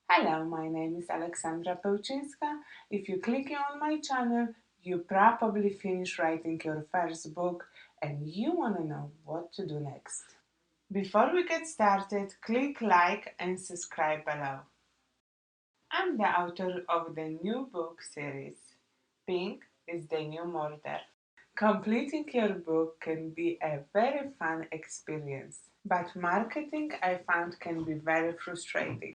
Hello, my name is Alexandra Pełczyńska. If you click on my channel, you probably finish writing your first book and you want to know what to do next. Before we get started, click like and subscribe below. I'm the author of the new book series, Pink is the New Murder. Completing your book can be a very fun experience, but marketing I found can be very frustrating.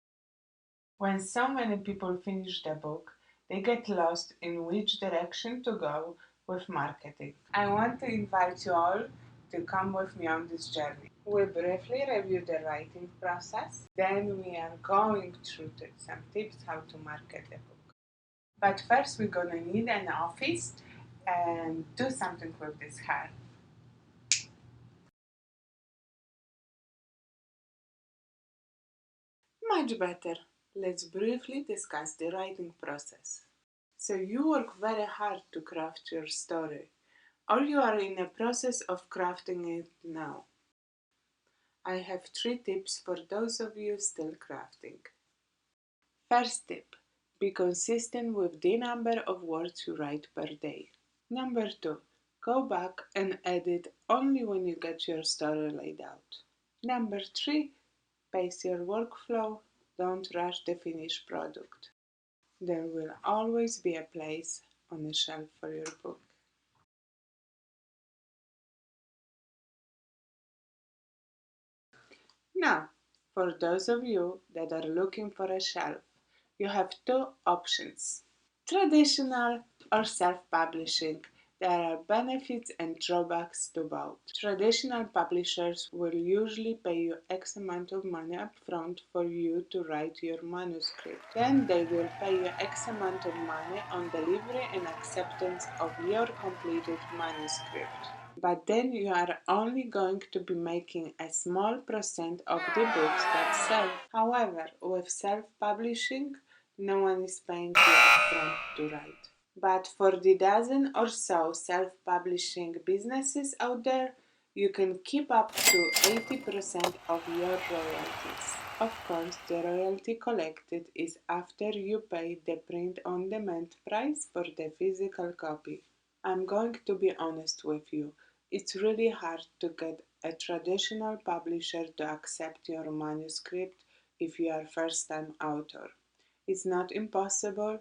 When so many people finish the book, they get lost in which direction to go with marketing. I want to invite you all to come with me on this journey. We briefly review the writing process, then we are going through some tips how to market the book. But first we're gonna need an office and do something with this hair. Much better. Let's briefly discuss the writing process. So you work very hard to craft your story, or you are in a process of crafting it now. I have 3 tips for those of you still crafting. First tip, be consistent with the number of words you write per day. Number 2, go back and edit only when you get your story laid out. Number 3, pace your workflow, don't rush the finished product. There will always be a place on the shelf for your book. Now, for those of you that are looking for a shelf, you have 2 options, traditional or self-publishing. There are benefits and drawbacks to both. Traditional publishers will usually pay you X amount of money upfront for you to write your manuscript. Then they will pay you X amount of money on delivery and acceptance of your completed manuscript. But then you are only going to be making a small percent of the books that sell. However, with self-publishing, no one is paying you upfront to write. But for the dozen or so self-publishing businesses out there, you can keep up to 80% of your royalties. Of course, the royalty collected is after you pay the print-on-demand price for the physical copy. I'm going to be honest with you. It's really hard to get a traditional publisher to accept your manuscript if you are a first-time author. It's not impossible,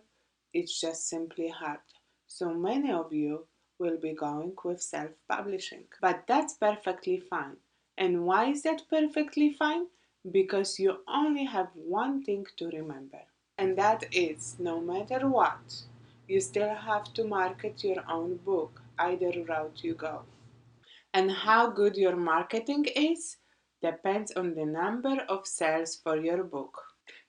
it's just simply hard. So many of you will be going with self-publishing. But that's perfectly fine. And why is that perfectly fine? Because you only have one thing to remember. And that is, no matter what, you still have to market your own book, either route you go. And how good your marketing is depends on the number of sales for your book.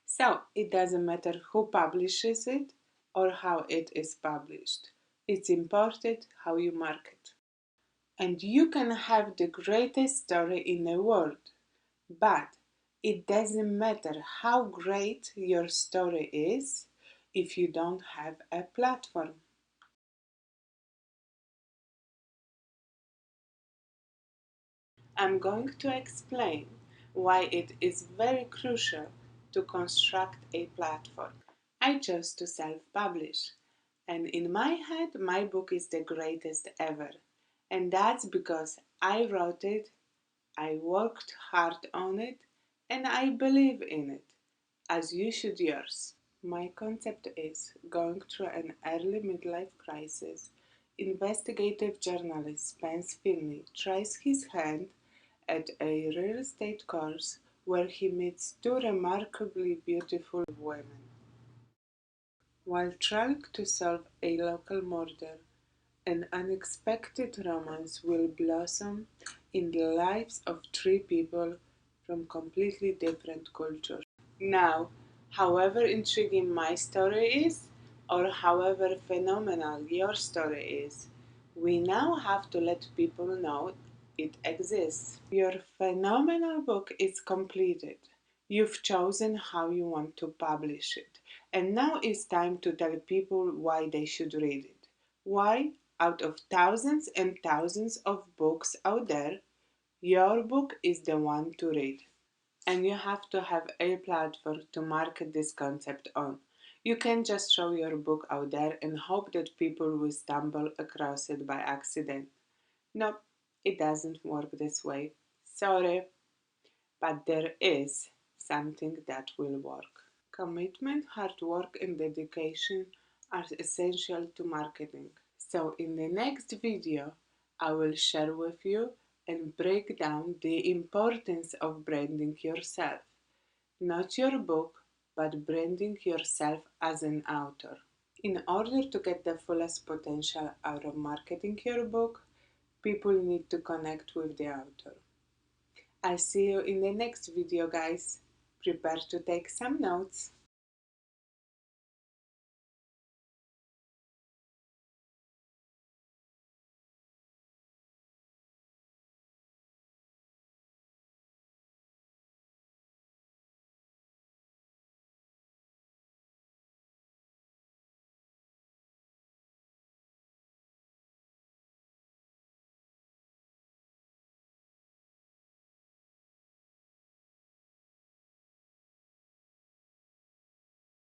So it doesn't matter who publishes it or how it is published. It's important how you market. And you can have the greatest story in the world, but it doesn't matter how great your story is if you don't have a platform. I'm going to explain why it is very crucial to construct a platform. I chose to self-publish, and in my head, my book is the greatest ever. And that's because I wrote it, I worked hard on it, and I believe in it, as you should yours. My concept is going through an early midlife crisis. Investigative journalist Spence Filney tries his hand at a real estate course where he meets 2 remarkably beautiful women. While trying to solve a local murder, an unexpected romance will blossom in the lives of 3 people from completely different cultures. Now, however intriguing my story is, or however phenomenal your story is, we now have to let people know it exists. Your phenomenal book is completed. You've chosen how you want to publish it. And now it's time to tell people why they should read it. Why, out of thousands and thousands of books out there, your book is the one to read. and you have to have a platform to market this concept on. You can't just throw your book out there and hope that people will stumble across it by accident. Nope, it doesn't work this way. Sorry, but there is something that will work. Commitment, hard work, and dedication are essential to marketing. So, in the next video, I will share with you and break down the importance of branding yourself. Not your book, but branding yourself as an author. In order to get the fullest potential out of marketing your book, people need to connect with the author. I'll see you in the next video, guys. Prepare to take some notes.